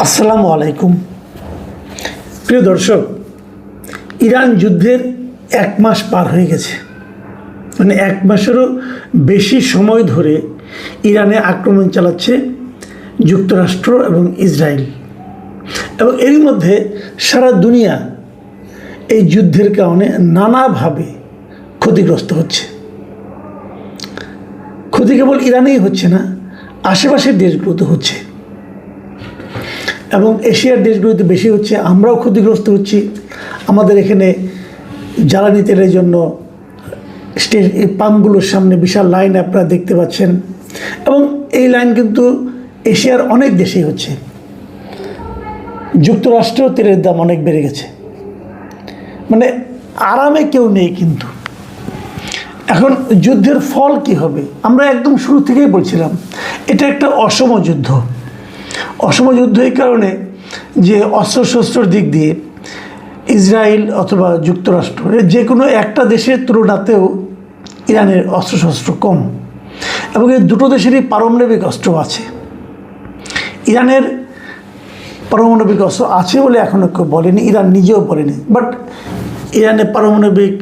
আসসালামু আলাইকুম। প্রিয় দর্শক, ইরান যুদ্ধের 1 মাস পার হয়ে গেছে। মানে 1 মাসেরও বেশি সময় ধরে ইরানে আক্রমণ চালাচ্ছে যুক্তরাষ্ট্র এবং ইসরায়েল, এবং এরই মধ্যে সারা দুনিয়া এই যুদ্ধের কারণে নানাভাবে ক্ষতিগ্রস্ত হচ্ছে। ক্ষতি কেবল ইরানেই হচ্ছে না, আশেপাশের দেশগুলোতে হচ্ছে, এবং এশিয়ার দেশগুলোতে বেশি হচ্ছে। আমরাও ক্ষতিগ্রস্ত হচ্ছি। আমাদের এখানে জ্বালানি তেলের জন্য পাম্পগুলোর সামনে বিশাল লাইন আপনারা দেখতে পাচ্ছেন, এবং এই লাইন কিন্তু এশিয়ার অনেক দেশেই হচ্ছে। যুক্তরাষ্ট্রেও তেলের দাম অনেক বেড়ে গেছে। মানে আরামে কেউ নেই। কিন্তু এখন যুদ্ধের ফল কি হবে? আমরা একদম শুরু থেকেই বলছিলাম এটা একটা অসম যুদ্ধ। অসম যুদ্ধ এই কারণে যে অস্ত্রশস্ত্রের দিক দিয়ে ইসরায়েল অথবা যুক্তরাষ্ট্র যে কোনো একটা দেশের তুলনাতেও ইরানের অস্ত্রশস্ত্র কম, এবং এই দুটো দেশেরই পারমাণবিক অস্ত্র আছে। ইরানের পারমাণবিক অস্ত্র আছে বলে এখনও কেউ বলেনি, ইরান নিজেও বলেনি, বাট ইরানের পারমাণবিক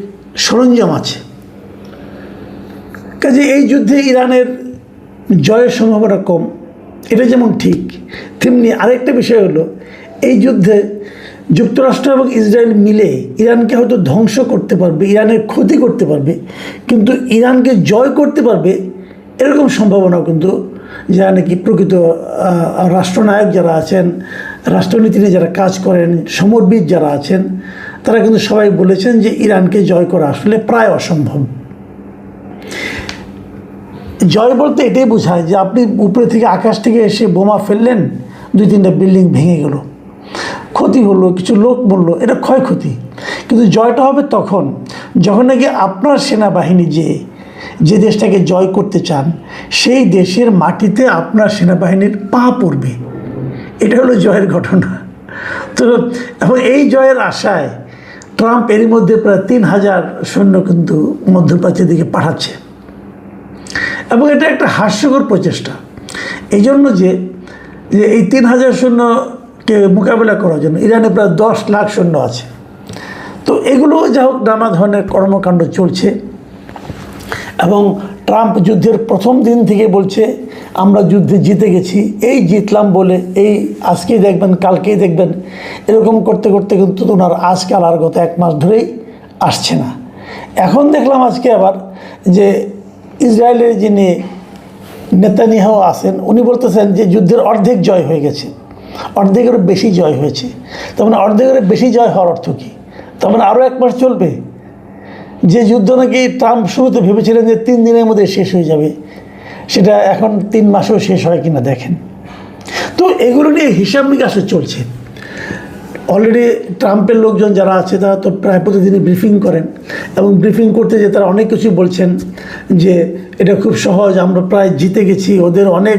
সরঞ্জাম আছে। কাজে এই যুদ্ধে ইরানের জয়ের সম্ভাবনা কম, এটা যেমন ঠিক, তেমনি আরেকটা বিষয় হলো এই যুদ্ধে যুক্তরাষ্ট্র এবং ইসরায়েল মিলে ইরানকে হয়তো ধ্বংস করতে পারবে, ইরানের ক্ষতি করতে পারবে, কিন্তু ইরানকে জয় করতে পারবে এরকম সম্ভাবনাও কিন্তু যারা নাকি প্রকৃত রাষ্ট্রনায়ক যারা আছেন, রাষ্ট্রনীতি নিয়ে যারা কাজ করেন, সমরবিদ যারা আছেন, তারা কিন্তু সবাই বলেছেন যে ইরানকে জয় করা আসলে প্রায় অসম্ভব। জয় বলতে এটাই বোঝায় যে আপনি উপরে থেকে আকাশ থেকে এসে বোমা ফেললেন, 2-3টা বিল্ডিং ভেঙে গেল, ক্ষতি হলো, কিছু লোক মরল, এটা ক্ষয়ক্ষতি। কিন্তু জয়টা হবে তখন যখন নাকি আপনার সেনাবাহিনী যে দেশটাকে জয় করতে চান সেই দেশের মাটিতে আপনার সেনাবাহিনীর পা পড়বে। এটা হলো জয়ের ঘটনা। তো এখন এই জয়ের আশায় ট্রাম্প এরই মধ্যে প্রায় 3000 সৈন্য কিন্তু মধ্যপ্রাচ্যের দিকে পাঠাচ্ছে, এবং এটা একটা হাস্যকর প্রচেষ্টা। এই জন্য যে এই 3000 সৈন্যকে মোকাবেলা করার জন্য ইরানে প্রায় 10 লাখ সৈন্য আছে। তো এগুলো যা হোক নানা ধরনের কর্মকাণ্ড চলছে, এবং ট্রাম্প যুদ্ধের প্রথম দিন থেকে বলছে আমরা যুদ্ধে জিতে গেছি, এই জিতলাম বলে এই আজকেই দেখবেন কালকেই দেখবেন, এরকম করতে করতে কিন্তু ওনার আজকাল আর গত 1 মাস ধরেই আসছে না। এখন দেখলাম আজকে আবার যে ইসরায়েলের যিনি নেতানিয়াহু আছেন উনি বলতেছেন যে যুদ্ধের অর্ধেক জয় হয়ে গেছে, অর্ধেকেরও বেশি জয় হয়েছে। তার মানে অর্ধেকের বেশি জয় হওয়ার অর্থ কী? তার মানে আরও 1 মাস চলবে। যে যুদ্ধ নাকি ট্রাম্প শুরুতে ভেবেছিলেন যে 3 দিনের মধ্যে শেষ হয়ে যাবে, সেটা এখন 3 মাসেও শেষ হয় কিনা দেখেন। তো এগুলো নিয়ে হিসাব নিকাশও চলছে। অলরেডি ট্রাম্পের লোকজন যারা আছে তারা তো প্রায় প্রতিদিনই ব্রিফিং করেন, এবং ব্রিফিং করতে যে তারা অনেক কিছু বলছেন যে এটা খুব সহজ, আমরা প্রায় জিতে গেছি, ওদের অনেক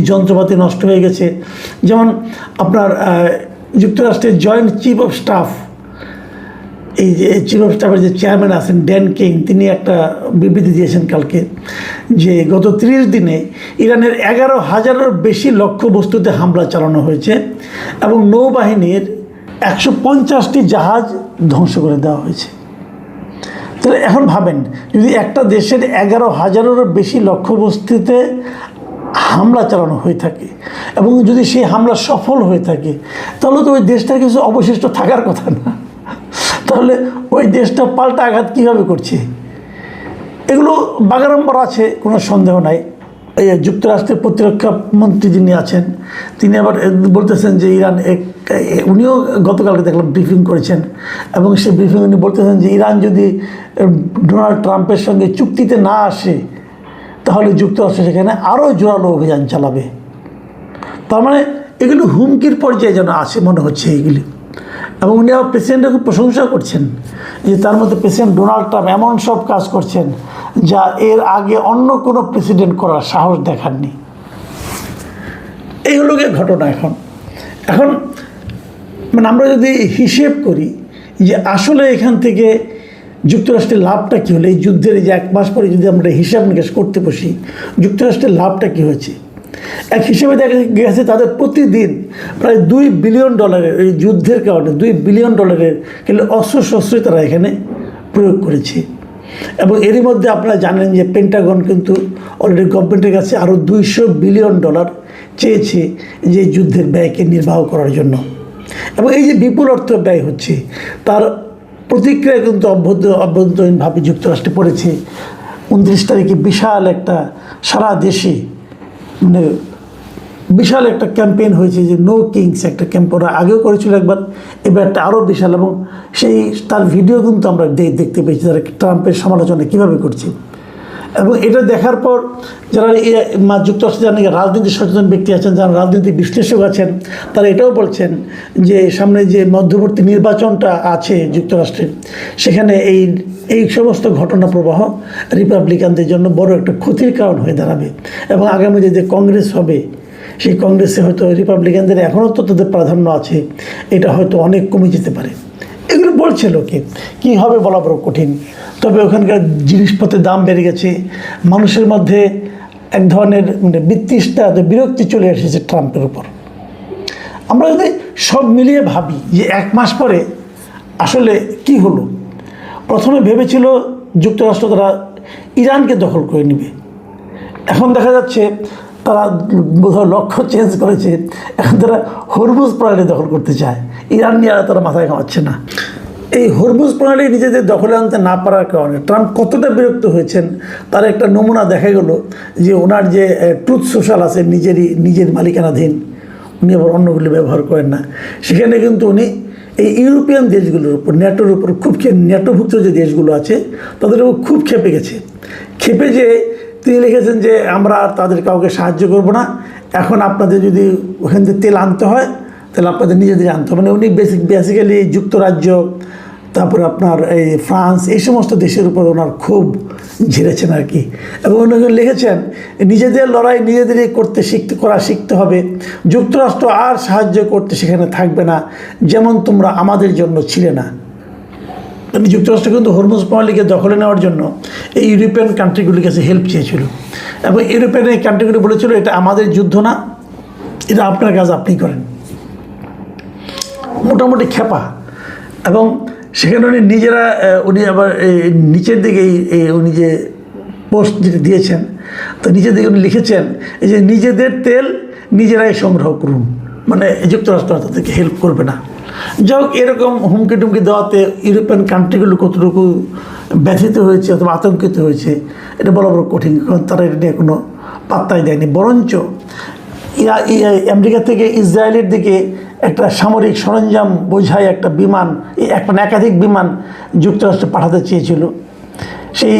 যন্ত্রপাতি নষ্ট হয়ে গেছে। যেমন আপনার যুক্তরাষ্ট্রের জয়েন্ট চিফ অফ স্টাফ, এই যে চিফ অফ স্টাফের যে চেয়ারম্যান আছেন ড্যান কিং, তিনি একটা বিবৃতি দিয়েছেন কালকে যে গত 30 দিনে ইরানের 11,000-এর বেশি লক্ষ্যবস্তুতে হামলা চালানো হয়েছে, এবং নৌবাহিনীর 150টি জাহাজ ধ্বংস করে দেওয়া হয়েছে। তাহলে এখন ভাবেন, যদি একটা দেশের 11,000-এরও বেশি লক্ষ্যবস্তুতে হামলা চালানো হয়ে থাকে, এবং যদি সেই হামলা সফল হয়ে থাকে, তাহলে তো ওই দেশটার কিছু অবশিষ্ট থাকার কথা না। তাহলে ওই দেশটা পাল্টা আঘাত কীভাবে করছে? এগুলো বাগাড়ম্বর আছে, কোনো সন্দেহ নাই। এই যুক্তরাষ্ট্রের প্রতিরক্ষা মন্ত্রী যিনি আছেন তিনি আবার বলতেছেন যে ইরান উনিও গতকালকে দেখলাম ব্রিফিং করেছেন, এবং সেই ব্রিফিং উনি বলতেছেন যে ইরান যদি ডোনাল্ড ট্রাম্পের সঙ্গে চুক্তিতে না আসে তাহলে যুক্তরাষ্ট্র সেখানে আরও জোরালো অভিযান চালাবে। তার মানে এগুলো হুমকির পর্যায়ে যেন আছে মনে হচ্ছে এইগুলি। এবং উনি আবার প্রেসিডেন্টের খুব প্রশংসা করছেন যে তার মধ্যে প্রেসিডেন্ট ডোনাল্ড ট্রাম্প এমন সব কাজ করছেন যা এর আগে অন্য কোনো প্রেসিডেন্ট করার সাহস দেখাননি। এই হলো গিয়ে ঘটনা। এখন মানে আমরা যদি হিসেব করি যে আসলে এখান থেকে যুক্তরাষ্ট্রের লাভটা কী হলো, এই যুদ্ধের যে 1 মাস পরে যদি আমরা হিসাব নিকাশ করতে বসি যুক্তরাষ্ট্রের লাভটা কী হয়েছে, এক হিসেবে দেখা গেছে তাদের প্রতিদিন প্রায় $2 বিলিয়ন এই যুদ্ধের কারণে $2 বিলিয়ন কিন্তু অস্ত্রশস্ত্রই তারা এখানে প্রয়োগ করেছে। এবং এরই মধ্যে আপনারা জানেন যে পেন্টাগন কিন্তু অলরেডি গভর্নমেন্টের কাছে আরও $200 বিলিয়ন চেয়েছে যে যুদ্ধের ব্যয়কে নির্বাহ করার জন্য। এবং এই যে বিপুল অর্থ ব্যয় হচ্ছে তার প্রতিক্রিয়া কিন্তু অভ্যন্তরীণভাবে যুক্তরাষ্ট্রে পড়েছে। 29 তারিখে বিশাল একটা সারা দেশে মানে বিশাল একটা ক্যাম্পেইন হয়েছে যে নো কিংস, একটা ক্যাম্প ওরা আগেও করেছিল একবার, এবার একটা আরও বিশাল। এবং সেই তার ভিডিও কিন্তু আমরা দেখতে পেয়েছি তারা ট্রাম্পের সমালোচনা কীভাবে করছে। এবং এটা দেখার পর যারা যুক্তরাষ্ট্রে যারা রাজনীতি সচেতন ব্যক্তি আছেন, যারা রাজনীতি বিশ্লেষক আছেন, তারা এটাও বলছেন যে সামনে যে মধ্যবর্তী নির্বাচনটা আছে যুক্তরাষ্ট্রে, সেখানে এই সমস্ত ঘটনা প্রবাহ রিপাবলিকানদের জন্য বড় একটা ক্ষতির কারণ হয়ে দাঁড়াবে। এবং আগামী যে কংগ্রেস হবে সেই কংগ্রেসে হয়তো রিপাবলিকানদের এখনও তো তাদের প্রাধান্য আছে, এটা হয়তো অনেক কমে যেতে পারে। এগুলো বলছে লোকে, কী হবে বলা বড় কঠিন। তবে ওখানকার জিনিসপত্রের দাম বেড়ে গেছে, মানুষের মধ্যে এক ধরনের মানে বিতৃষ্ণা, বিরক্তি চলে এসেছে ট্রাম্পের উপর। আমরা যদি সব মিলিয়ে ভাবি যে 1 মাস পরে আসলে কি হলো, প্রথমে ভেবেছিল যুক্তরাষ্ট্র তারা ইরানকে দখল করে নেবে, এখন দেখা যাচ্ছে তারা বোধহয় লক্ষ্য চেঞ্জ করেছে, এখন তারা হরমুজ প্রণালী দখল করতে চায়। ইরান নিয়ে তারা মাথায় ঘামাচ্ছে না। এই হরমুজ প্রণালী নিজেদের দখলে আনতে না পারার কারণে ট্রাম্প কতটা বিরক্ত হয়েছেন তার একটা নমুনা দেখা গেল যে ওনার যে ট্রুথ সোশ্যাল আছে নিজের মালিকানাধীন, উনি আবার অন্যগুলি ব্যবহার করেন না, সেখানে কিন্তু উনি এই ইউরোপিয়ান দেশগুলোর উপর, ন্যাটোর উপর খুব ন্যাটোভুক্ত যে দেশগুলো আছে তাদের উপর খুব ক্ষেপে গেছে। ক্ষেপে যে তিনি লিখেছেন যে আমরা আর তাদের কাউকে সাহায্য করব না, এখন আপনাদের যদি ওখান থেকে তেল আনতে হয় তাহলে আপনাদের নিজেদের আনতে হবে। মানে উনি বেসিক্যালি যুক্তরাজ্য, তারপরে আপনার এই ফ্রান্স, এই সমস্ত দেশের উপর ওনার খুব ঝেড়েছেন আর কি। এবং উনি লিখেছেন নিজেদের লড়াই নিজেদেরই শিখতে হবে, যুক্তরাষ্ট্র আর সাহায্য করতে সেখানে থাকবে না, যেমন তোমরা আমাদের জন্য ছিলে না। মানে যুক্তরাষ্ট্র কিন্তু হরমুজ প্রণালীকে দখলে নেওয়ার জন্য এই ইউরোপিয়ান কান্ট্রিগুলির কাছে হেল্প চেয়েছিল, এবং ইউরোপিয়ান এই কান্ট্রিগুলি বলেছিল এটা আমাদের যুদ্ধ না, এটা আপনার কাজ আপনি করেন। মোটামুটি খেপা। এবং সেখানে উনি আবার নিচের দিকে উনি যে পোস্ট যেটা দিয়েছেন তো নিচের দিকে উনি লিখেছেন এই যে নিজেদের তেল নিজেরাই সংগ্রহ করুন, মানে যুক্তরাষ্ট্র তাদেরকে হেল্প করবে না। যাই হোক, এরকম হুমকি টুমকি দেওয়াতে ইউরোপিয়ান কান্ট্রিগুলো কতটুকু ব্যথিত হয়েছে অথবা আতঙ্কিত হয়েছে এটা বলা বড় কঠিন, কারণ তারা এটা নিয়ে কোনো পাত্তাই দেয়নি। বরঞ্চ আমেরিকা থেকে ইসরায়েলের দিকে একটা সামরিক সরঞ্জাম বোঝাই একটা বিমান, একাধিক বিমান যুক্তরাষ্ট্রে পাঠাতে চেয়েছিল। সেই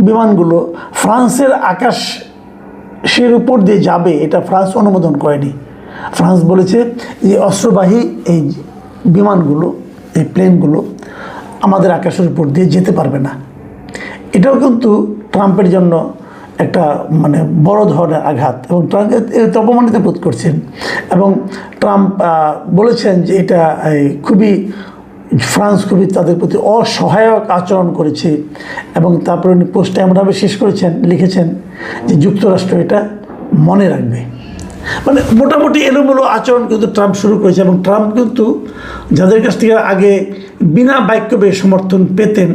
বিমানগুলো ফ্রান্সের আকাশের উপর দিয়ে যাবে এটা ফ্রান্স অনুমোদন করেনি। ফ্রান্স বলেছে যে অস্ত্রবাহী এই বিমানগুলো, এই প্লেনগুলো আমাদের আকাশের উপর দিয়ে যেতে পারবে না। এটাও কিন্তু ট্রাম্পের জন্য একটা মানে বড় ধরনের আঘাত, এবং ট্রাম্প এতে অপমানিত বোধ করছেন। এবং ট্রাম্প বলেছেন যে এটা ফ্রান্স খুবই তাদের প্রতি অসহায়ক আচরণ করেছে। এবং তারপরে উনি পোস্টটা এমনভাবে শেষ লিখেছেন যে যুক্তরাষ্ট্র এটা মনে রাখবে। মানে মোটামুটি এলোমেলো আচরণ কিন্তু ট্রাম্প শুরু করেছে। এবং ট্রাম্প কিন্তু যাদের কাছ থেকে আগে বিনা বাক্যবে সমর্থন পেতেন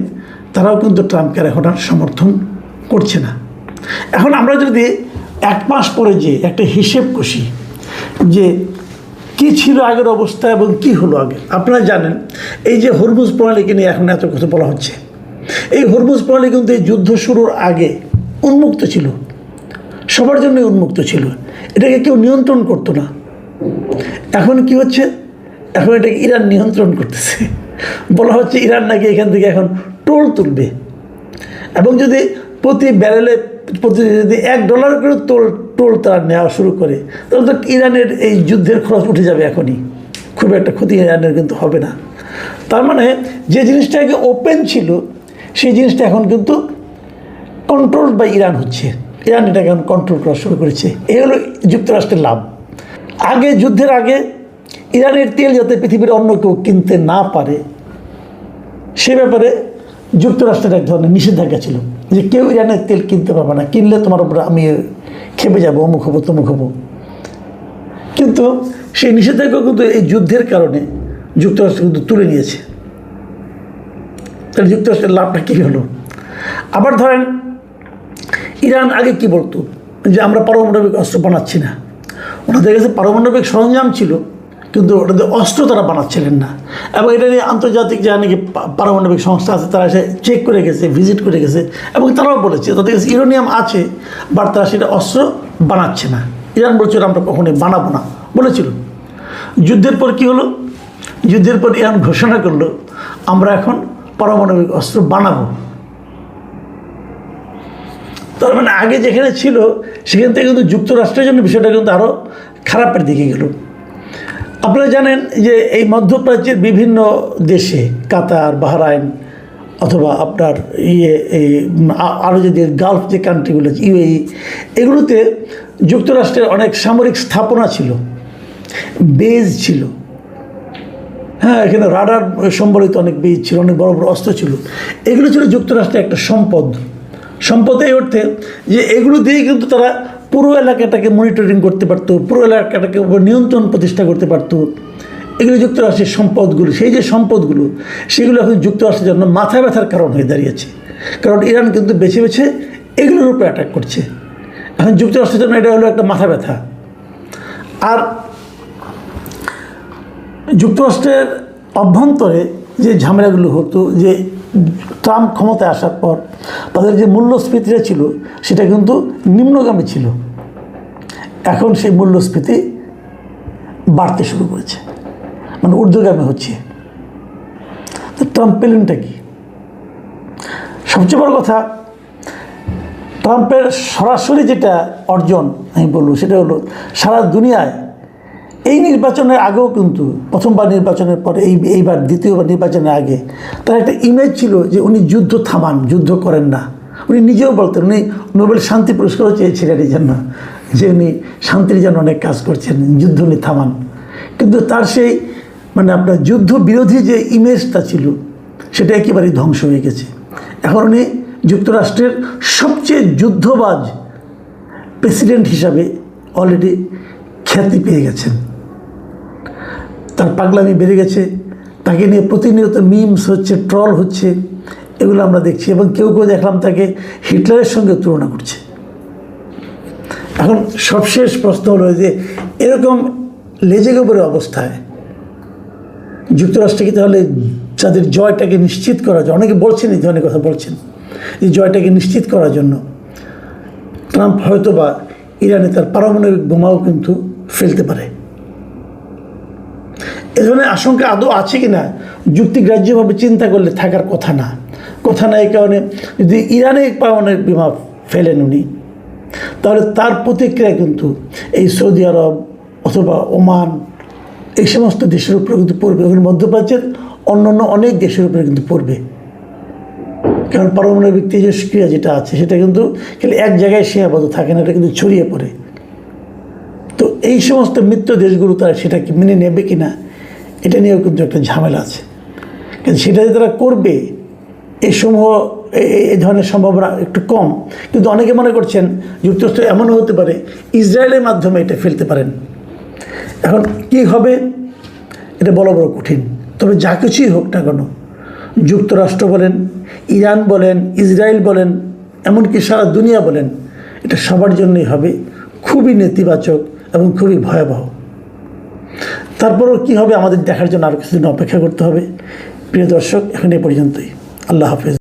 তারাও কিন্তু ট্রাম্পকে এখন আর সমর্থন করছে না। এখন আমরা যদি 1 মাস পরে যে একটা হিসেব কষি যে কী ছিল আগের অবস্থা এবং কি হলো আগে, আপনারা জানেন এই যে হরমুজ প্রণালীকে নিয়ে এখন এত কথা বলা হচ্ছে, এই হরমুজ প্রণালী কিন্তু এই যুদ্ধ শুরুর আগে উন্মুক্ত ছিল, সবার জন্যই উন্মুক্ত ছিল, এটাকে কেউ নিয়ন্ত্রণ করতো না। এখন কি হচ্ছে, এখন এটাকে ইরান নিয়ন্ত্রণ করতেছে। বলা হচ্ছে ইরান নাকি এখান থেকে এখন টোল তুলবে, এবং যদি প্রতি ব্যারেলে যদি $1 করে টোল তারা নেওয়া শুরু করে তাহলে তো ইরানের এই যুদ্ধের খরচ উঠে যাবে এখনই, খুব একটা ক্ষতি ইরানের কিন্তু হবে না। তার মানে যে জিনিসটা আগে ওপেন ছিল সেই জিনিসটা এখন কিন্তু কন্ট্রোল বাই ইরান হচ্ছে, ইরান এটাকে এখন কন্ট্রোল করা শুরু করেছে। এই হলো যুক্তরাষ্ট্রের লাভ। আগে যুদ্ধের আগে ইরানের তেল যাতে পৃথিবীর অন্য কেউ কিনতে না পারে সে ব্যাপারে যুক্তরাষ্ট্রের এক ধরনের নিষেধাজ্ঞা ছিল যে কেউ ইরানের তেল কিনতে পারবে না, কিনলে তোমার উপরে আমি খেপে যাবো, অমুক হবো, তমুক হবো। কিন্তু সেই নিষেধাজ্ঞা কিন্তু এই যুদ্ধের কারণে যুক্তরাষ্ট্র কিন্তু তুলে নিয়েছে। তাহলে যুক্তরাষ্ট্রের লাভটা কী হলো? আবার ধরেন ইরান আগে কি বলতো যে আমরা পারমাণবিক অস্ত্র বানাচ্ছি না। ওনাদের কাছে পারমাণবিক সরঞ্জাম ছিল, কিন্তু ওটাতে অস্ত্র তারা বানাচ্ছিলেন না। এবং এটা নিয়ে আন্তর্জাতিক যা নাকি পারমাণবিক সংস্থা আছে তারা এসে চেক করে গেছে, ভিজিট করে গেছে, এবং তারাও বলেছে তাদের কাছে ইউরেনিয়াম আছে, বাট তারা সেটা অস্ত্র বানাচ্ছে না। ইরান বলছিল আমরা কখনোই বানাবো না বলেছিল। যুদ্ধের পর কি হলো? যুদ্ধের পর ইরান ঘোষণা করলো আমরা এখন পারমাণবিক অস্ত্র বানাবো। তার মানে আগে যেখানে ছিল সেখান থেকে কিন্তু যুক্তরাষ্ট্রের জন্য বিষয়টা কিন্তু আরও খারাপের দিকে গেল। আপনারা জানেন যে এই মধ্যপ্রাচ্যের বিভিন্ন দেশে, কাতার, বাহরাইন, অথবা আপনার এই আরও যে গালফ যে কান্ট্রিগুলো, ইউএই, এগুলোতে যুক্তরাষ্ট্রের অনেক সামরিক স্থাপনা ছিল, বেজ ছিল। হ্যাঁ, এখানে রাডার সম্বলিত অনেক বেজ ছিল, অনেক বড় বড় অস্ত্র ছিল। এগুলো ছিল যুক্তরাষ্ট্রের একটা সম্পদ। সম্পদ এই অর্থে যে এগুলো দিয়েই কিন্তু তারা পুরো এলাকাটাকে মনিটরিং করতে পারতো, পুরো এলাকাটাকে উপর নিয়ন্ত্রণ প্রতিষ্ঠা করতে পারতো। এগুলো যুক্তরাষ্ট্রের সম্পদগুলো, সেই যে সম্পদগুলো, সেগুলো এখন যুক্তরাষ্ট্রের জন্য মাথা ব্যথার কারণ হয়ে দাঁড়িয়েছে। কারণ ইরান কিন্তু বেছে বেছে এগুলোর উপরে অ্যাটাক করছে। এখন যুক্তরাষ্ট্রের জন্য এটা হলো একটা মাথা ব্যথা। আর যুক্তরাষ্ট্রের অভ্যন্তরে যে ঝামেলাগুলো হতো, যে ট্রাম্প ক্ষমতায় আসার পর তাদের যে মূল্যস্ফীতিটা ছিল সেটা কিন্তু নিম্নগামী ছিল। এখন সেই মূল্যস্ফীতি বাড়তে শুরু করেছে, মানে ঊর্ধ্বগামী হচ্ছে। তো ট্রাম্প পেলেনটা কি? সবচেয়ে বড় কথা, ট্রাম্পের সরাসরি যেটা অর্জন আমি বলবো সেটা হলো সারা দুনিয়ায় এই নির্বাচনের আগেও কিন্তু, প্রথমবার নির্বাচনের পরে এইবার দ্বিতীয়বার নির্বাচনের আগে তার একটা ইমেজ ছিল যে উনি যুদ্ধ থামান, যুদ্ধ করেন না। উনি নিজেও বলতেন, উনি নোবেল শান্তি পুরস্কারও চেয়েছিলেন এই জন্য, যে উনি শান্তির জন্য অনেক কাজ করছেন, যুদ্ধ উনি থামান। কিন্তু তার সেই মানে আপনার যুদ্ধ বিরোধী যে ইমেজটা ছিল সেটা একেবারেই ধ্বংস হয়ে গেছে। এখন উনি যুক্তরাষ্ট্রের সবচেয়ে যুদ্ধবাজ প্রেসিডেন্ট হিসাবে অলরেডি খ্যাতি পেয়ে গেছেন। তার পাগলামি বেড়ে গেছে, তাকে নিয়ে প্রতিনিয়ত মিমস হচ্ছে, ট্রল হচ্ছে, এগুলো আমরা দেখছি। এবং কেউ কেউ দেখলাম তাকে হিটলারের সঙ্গে তুলনা করছে। এখন সবশেষ প্রশ্ন হলো যে এরকম লেজে গোবরের অবস্থায় যুক্তরাষ্ট্রকে তাহলে তাদের জয়টাকে নিশ্চিত করার জন্য, অনেকে বলছেন এই ধরনের কথা বলছেন, এই জয়টাকে নিশ্চিত করার জন্য ট্রাম্প হয়তো বা ইরানে তার পারমাণবিক বোমাও কিন্তু ফেলতে পারে। এ ধরনের আশঙ্কা আদৌ আছে কি না যুক্তিগ্রাহ্যভাবে চিন্তা করলে থাকার কথা না। এই কারণে যদি ইরানে পারমাণবিক বোমা ফেলেন উনি, তাহলে তার প্রতিক্রিয়া কিন্তু এই সৌদি আরব অথবা ওমান, এই সমস্ত দেশের উপরে কিন্তু পড়বে। ওখানে মধ্যপ্রাচ্যের অন্যান্য অনেক দেশের উপরে কিন্তু পড়বে। কারণ পারমাণবিক তেজস্ক্রিয়া যেটা আছে সেটা কিন্তু খালি এক জায়গায় সীমাবদ্ধ থাকে না, এটা কিন্তু ছড়িয়ে পড়ে। তো এই সমস্ত মিত্র দেশগুলো তারা সেটাকে মেনে নেবে কি না, এটা নিয়েও কিন্তু একটা ঝামেলা আছে। কিন্তু সেটা যে তারা করবে এই ধরনের সম্ভাবনা একটু কম। কিন্তু অনেকে মনে করছেন যুক্তরাষ্ট্র এমনও হতে পারে ইসরায়েলের মাধ্যমে এটা ফেলতে পারেন। এখন কী হবে এটা বলা বড় কঠিন। তবে যা কিছুই হোক না কেন, যুক্তরাষ্ট্র বলেন, ইরান বলেন, ইসরায়েল বলেন, এমনকি সারা দুনিয়া বলেন, এটা সবার জন্যই হবে খুবই নেতিবাচক এবং খুবই ভয়াবহ। তারপরও কী হবে আমাদের দেখার জন্য আরও কিছুদিন অপেক্ষা করতে হবে। প্রিয় দর্শক, এখন এ পর্যন্তই। আল্লাহ হাফেজ।